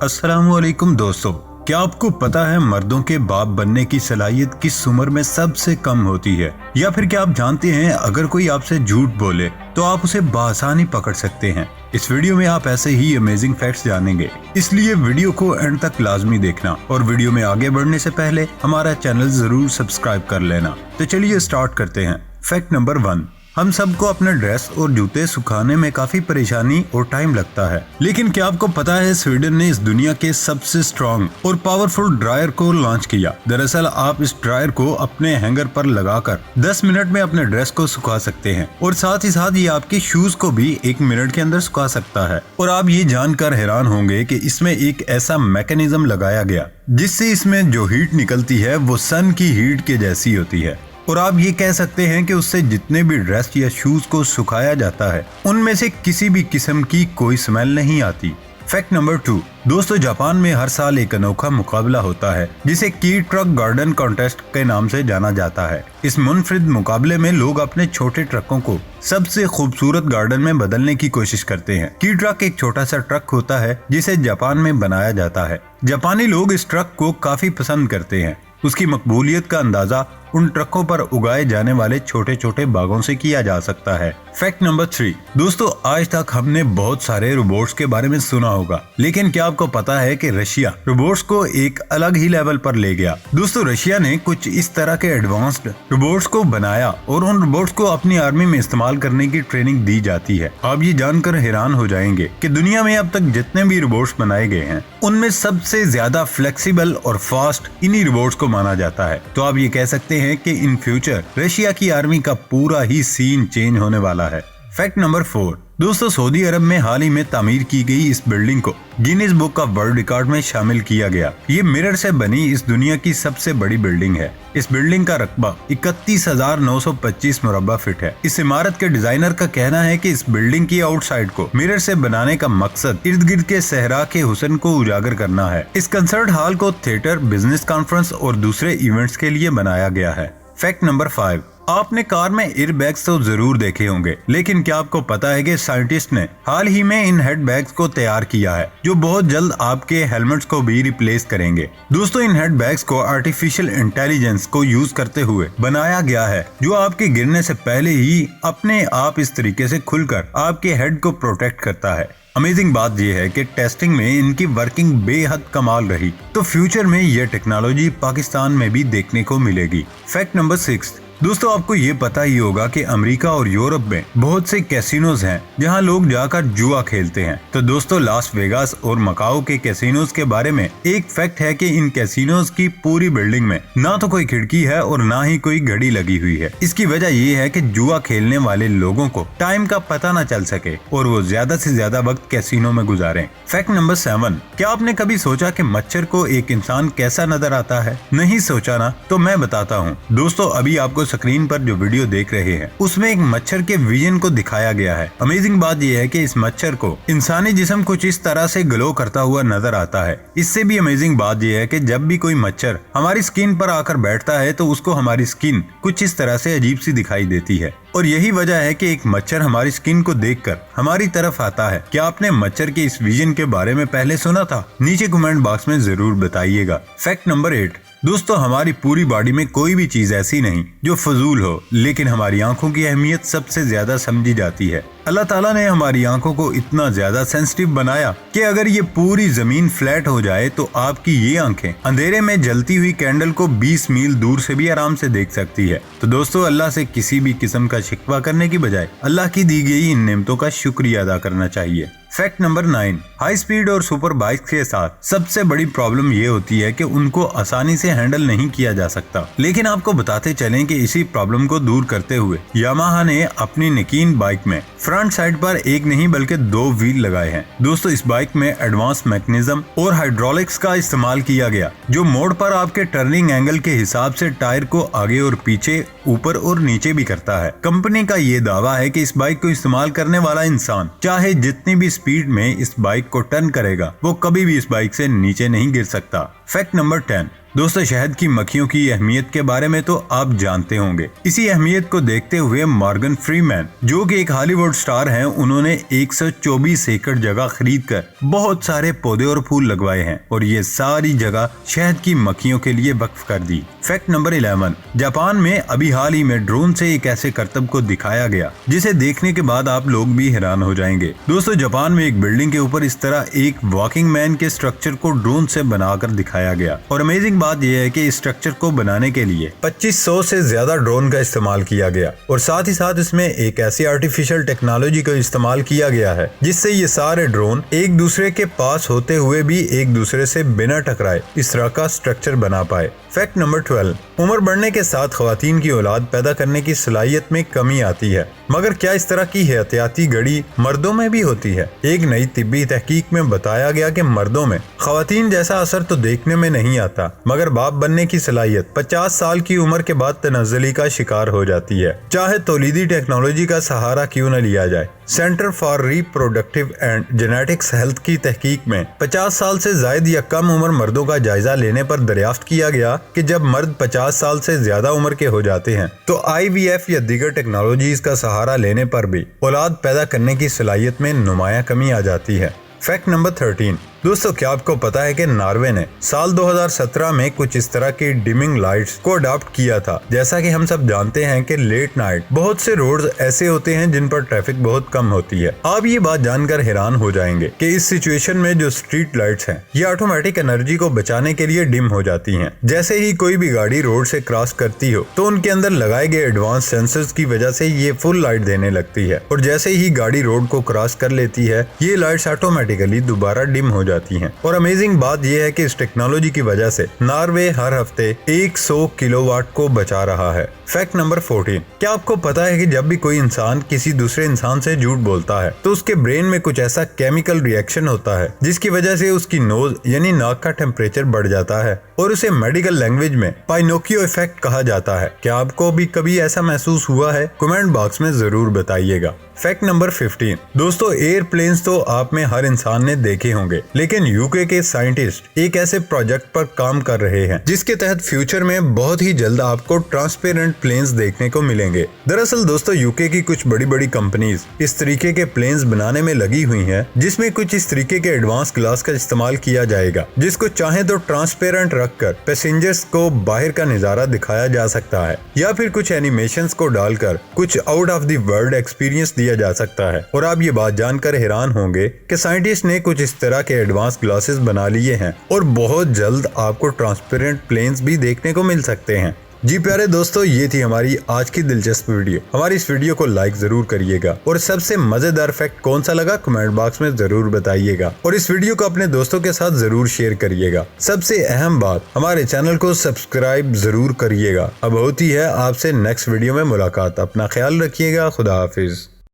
अस्सलामुअलैकुम दोस्तों, क्या आपको पता है मर्दों के बाप बनने की सलाहियत किस उम्र में सबसे कम होती है? या फिर क्या आप जानते हैं अगर कोई आपसे झूठ बोले तो आप उसे बआसानी पकड़ सकते हैं। इस वीडियो में आप ऐसे ही अमेजिंग फैक्ट्स जानेंगे, इसलिए वीडियो को एंड तक लाजमी देखना और वीडियो में आगे बढ़ने से पहले हमारा चैनल जरूर सब्सक्राइब कर लेना। तो चलिए स्टार्ट करते हैं। फैक्ट नंबर 1, हम सबको अपने ड्रेस और जूते सुखाने में काफी परेशानी और टाइम लगता है, लेकिन क्या आपको पता है स्वीडन ने इस दुनिया के सबसे स्ट्रॉन्ग और पावरफुल ड्रायर को लॉन्च किया। दरअसल आप इस ड्रायर को अपने हैंगर पर लगाकर 10 मिनट में अपने ड्रेस को सुखा सकते हैं और साथ ही साथ ये आपके शूज को भी 1 मिनट के अंदर सुखा सकता है। और आप ये जानकर हैरान होंगे कि इसमें एक ऐसा मैकेनिज्म लगाया गया जिससे इसमें जो हीट निकलती है वो सन की हीट के जैसी होती है और आप ये कह सकते हैं कि उससे जितने भी ड्रेस या शूज को सुखाया जाता है उनमें से किसी भी किस्म की कोई स्मेल नहीं आती। फैक्ट नंबर 2, दोस्तों जापान में हर साल एक अनोखा मुकाबला होता है जिसे की ट्रक गार्डन कॉन्टेस्ट के नाम से जाना जाता है। इस मुनफरिद मुकाबले में लोग अपने छोटे ट्रकों को सबसे खूबसूरत गार्डन में बदलने की कोशिश करते हैं। की ट्रक एक छोटा सा ट्रक होता है जिसे जापान में बनाया जाता है। जापानी लोग इस ट्रक को काफी पसंद करते हैं। उसकी मकबूलियत का अंदाजा उन ट्रकों पर उगाए जाने वाले छोटे छोटे बागों से किया जा सकता है। फैक्ट नंबर 3, दोस्तों आज तक हमने बहुत सारे रोबोट्स के बारे में सुना होगा, लेकिन क्या आपको पता है कि रशिया रोबोट्स को एक अलग ही लेवल पर ले गया। दोस्तों रशिया ने कुछ इस तरह के एडवांस्ड रोबोट्स को बनाया और उन रोबोट्स को अपनी आर्मी में इस्तेमाल करने की ट्रेनिंग दी जाती है। आप ये जानकर हैरान हो जाएंगे कि दुनिया में अब तक जितने भी रोबोट्स बनाए गए हैं उनमें सबसे ज्यादा फ्लेक्सिबल और फास्ट इन्हीं रोबोट्स को माना जाता है। तो आप ये कह सकते हैं कि इन फ्यूचर रशिया की आर्मी का पूरा ही सीन चेंज होने वाला है। फैक्ट नंबर 4, दोस्तों सऊदी अरब में हाल ही में तामीर की गई इस बिल्डिंग को Guinness book of world record में शामिल किया गया। ये मिरर से बनी इस दुनिया की सबसे बड़ी बिल्डिंग है। इस बिल्डिंग का रकबा 31,925 मुरब्बा फीट है। इस इमारत के डिजाइनर का कहना है कि इस बिल्डिंग की आउटसाइड को मिरर से बनाने का मकसद इर्द गिर्द के सहरा के हुस्न को उजागर करना है। इस कंसर्ट हॉल को थिएटर, बिजनेस कॉन्फ्रेंस और दूसरे इवेंट्स के लिए बनाया गया है। फैक्ट नंबर 5, आपने कार में एयर बैग्स तो जरूर देखे होंगे, लेकिन क्या आपको पता है कि साइंटिस्ट ने हाल ही में इन हेड बैग्स को तैयार किया है जो बहुत जल्द आपके हेलमेट्स को भी रिप्लेस करेंगे। दोस्तों इन हेड बैग्स को आर्टिफिशियल इंटेलिजेंस को यूज करते हुए बनाया गया है जो आपके गिरने से पहले ही अपने आप इस तरीके से खुलकर आपके हेड को प्रोटेक्ट करता है। अमेजिंग बात यह है कि टेस्टिंग में इनकी वर्किंग बेहद कमाल रही, तो फ्यूचर में यह टेक्नोलॉजी पाकिस्तान में भी देखने को मिलेगी। फैक्ट नंबर 6, दोस्तों आपको ये पता ही होगा कि अमेरिका और यूरोप में बहुत से कैसीनोज हैं जहां लोग जाकर जुआ खेलते हैं। तो दोस्तों लास वेगास और मकाओ के कैसीनोज के बारे में एक फैक्ट है कि इन कैसीनोज की पूरी बिल्डिंग में ना तो कोई खिड़की है और ना ही कोई घड़ी लगी हुई है। इसकी वजह ये है कि जुआ खेलने वाले लोगों को टाइम का पता न चल सके और वो ज्यादा से ज्यादा वक्त कैसीनो में गुजारें। फैक्ट नंबर 7, क्या आपने कभी सोचा कि मच्छर को एक इंसान कैसा नजर आता है? नहीं सोचा ना? तो मैं बताता हूँ। दोस्तों अभी आपको स्क्रीन पर जो वीडियो देख रहे हैं उसमें एक मच्छर के विजन को दिखाया गया है। अमेजिंग बात यह है कि इस मच्छर को इंसानी जिस्म कुछ इस तरह से ग्लो करता हुआ नजर आता है। इससे भी अमेजिंग बात यह है कि जब भी कोई मच्छर हमारी स्किन पर आकर बैठता है तो उसको हमारी स्किन कुछ इस तरह से अजीब सी दिखाई देती है और यही वजह है कि एक मच्छर हमारी स्किन को देखकर हमारी तरफ आता है। क्या आपने मच्छर के इस विजन के बारे में पहले सुना था? नीचे कमेंट बॉक्स में जरूर बताइएगा। फैक्ट नंबर 8, दोस्तों हमारी पूरी बॉडी में कोई भी चीज ऐसी नहीं जो फजूल हो, लेकिन हमारी आंखों की अहमियत सबसे ज्यादा समझी जाती है। अल्लाह ताला ने हमारी आंखों को इतना ज्यादा सेंसिटिव बनाया कि अगर ये पूरी जमीन फ्लैट हो जाए तो आपकी ये आंखें अंधेरे में जलती हुई कैंडल को 20 मील दूर से भी आराम से देख सकती है। तो दोस्तों अल्लाह से किसी भी किस्म का शिकवा करने की बजाय अल्लाह की दी गई इन नेमतों का शुक्रिया अदा करना चाहिए। फैक्ट नंबर 9, हाई स्पीड और सुपर बाइक्स के साथ सबसे बड़ी प्रॉब्लम ये होती है कि उनको आसानी से हैंडल नहीं किया जा सकता। लेकिन आपको बताते चलें कि इसी प्रॉब्लम को दूर करते हुए यामाहा ने अपनी निकीन बाइक में फ्रंट साइड पर एक नहीं बल्कि 2 व्हील लगाए हैं। दोस्तों इस बाइक में एडवांस मैकेनिज्म और हाइड्रोलिक्स का इस्तेमाल किया गया जो मोड़ पर आपके टर्निंग एंगल के हिसाब से टायर को आगे और पीछे, ऊपर और नीचे भी करता है। कंपनी का ये दावा है कि इस बाइक को इस्तेमाल करने वाला इंसान चाहे जितनी भी स्पीड में इस बाइक को टर्न करेगा वो कभी भी इस बाइक से नीचे नहीं गिर सकता। फैक्ट नंबर 10, दोस्तों शहद की मक्खियों की अहमियत के बारे में तो आप जानते होंगे। इसी अहमियत को देखते हुए मॉर्गन फ्रीमैन, जो कि एक हॉलीवुड स्टार हैं, उन्होंने 124 एकड़ जगह खरीदकर बहुत सारे पौधे और फूल लगवाए हैं और ये सारी जगह शहद की मक्खियों के लिए वक्फ कर दी। फैक्ट नंबर 11, जापान में अभी हाल ही में ड्रोन से एक ऐसे करतब को दिखाया गया जिसे देखने के बाद आप लोग भी हैरान हो जाएंगे। दोस्तों जापान में एक बिल्डिंग के ऊपर इस तरह एक वॉकिंग मैन के स्ट्रक्चर को ड्रोन से बनाकर दिखाया गया और अमेजिंग बात यह है कि इस स्ट्रक्चर को बनाने के लिए 2500 से ज्यादा ड्रोन का इस्तेमाल किया गया और साथ ही साथ इसमें एक ऐसी आर्टिफिशियल टेक्नोलॉजी का इस्तेमाल किया गया है जिससे ये सारे ड्रोन एक दूसरे के पास होते हुए भी एक दूसरे से बिना टकराए इस तरह का स्ट्रक्चर बना पाए। फैक्ट नंबर 12, उम्र बढ़ने के साथ खवातीन की औलाद पैदा करने की सलाहियत में कमी आती है, मगर क्या इस तरह की एहतियाती घड़ी मर्दों में भी होती है? एक नई तिब्बी तहकीक में बताया गया कि मर्दों में खवातीन जैसा असर तो देखने में नहीं आता, मगर बाप बनने की सलाहियत 50 साल की उम्र के बाद तनज़्ज़ुली का शिकार हो जाती है, चाहे तौलीदी टेक्नोलॉजी का सहारा क्यों न लिया जाए। Centre for reproductive and genetics health की तहकीक में 50 साल से जायद या कम उम्र मर्दों का जायजा लेने पर दरियाफ्त किया गया कि जब मर्द 50 साल से ज्यादा उम्र के हो जाते हैं तो IVF या दीगर टेक्नोलॉजीज का सहारा लेने पर भी औलाद पैदा करने की सलाहियत में नुमाया कमी आ जाती है। फैक्ट नंबर 13, दोस्तों क्या आपको पता है कि नॉर्वे ने साल 2017 में कुछ इस तरह की डिमिंग लाइट्स को अडॉप्ट किया था। जैसा कि हम सब जानते हैं कि लेट नाइट बहुत से रोड्स ऐसे होते हैं जिन पर ट्रैफिक बहुत कम होती है। आप ये बात जानकर हैरान हो जाएंगे कि इस सिचुएशन में जो स्ट्रीट लाइट्स हैं ये ऑटोमेटिक एनर्जी को बचाने के लिए डिम हो जाती हैं। जैसे ही कोई भी गाड़ी रोड से क्रॉस करती हो तो उनके अंदर लगाए गए एडवांस सेंसर्स की वजह से ये फुल लाइट देने लगती है और जैसे ही गाड़ी रोड को क्रॉस कर लेती है ये लाइट्स ऑटोमेटिकली दोबारा डिम हो जाती हैं। और अमेजिंग बात यह है कि इस टेक्नोलॉजी की वजह से नॉर्वे हर हफ्ते 100 किलोवाट को बचा रहा है। फैक्ट नंबर 14, क्या आपको पता है कि जब भी कोई इंसान किसी दूसरे इंसान से झूठ बोलता है तो उसके ब्रेन में कुछ ऐसा केमिकल रिएक्शन होता है जिसकी वजह से उसकी नोज यानी नाक का टेम्परेचर बढ़ जाता है और उसे मेडिकल लैंग्वेज में पाइनोकियो इफेक्ट कहा जाता है। क्या आपको भी कभी ऐसा महसूस हुआ है? कमेंट बॉक्स में जरूर बताइएगा। फैक्ट नंबर 15, दोस्तों एयरप्लेन्स तो आप में हर इंसान ने देखे होंगे, लेकिन यूके के साइंटिस्ट एक ऐसे प्रोजेक्ट पर काम कर रहे हैं जिसके तहत फ्यूचर में बहुत ही जल्द आपको ट्रांसपेरेंट प्लेन्स देखने को मिलेंगे। दरअसल दोस्तों यूके की कुछ बड़ी बड़ी कंपनीज इस तरीके के प्लेन्स बनाने में लगी हुई हैं जिसमें कुछ इस तरीके के एडवांस ग्लास का इस्तेमाल किया जाएगा जिसको चाहे तो ट्रांसपेरेंट रखकर पैसेंजर्स को बाहर का नजारा दिखाया जा सकता है या फिर कुछ एनिमेशंस को डालकर कुछ out of the world experience दिया जा सकता है। और आप ये बात जानकर हैरान होंगे कि साइंटिस्ट ने कुछ इस तरह के एडवांस ग्लासेस बना लिए हैं और बहुत जल्द आपको ट्रांसपेरेंट प्लेन्स भी देखने को मिल सकते हैं। जी प्यारे दोस्तों, ये थी हमारी आज की दिलचस्प वीडियो। हमारी इस वीडियो को लाइक जरूर करिएगा और सबसे मजेदार फैक्ट कौन सा लगा कमेंट बॉक्स में जरूर बताइएगा और इस वीडियो को अपने दोस्तों के साथ जरूर शेयर करिएगा। सबसे अहम बात, हमारे चैनल को सब्सक्राइब जरूर करिएगा। अब होती है आपसे नेक्स्ट वीडियो में मुलाकात। अपना ख्याल रखिएगा। खुदा हाफिज।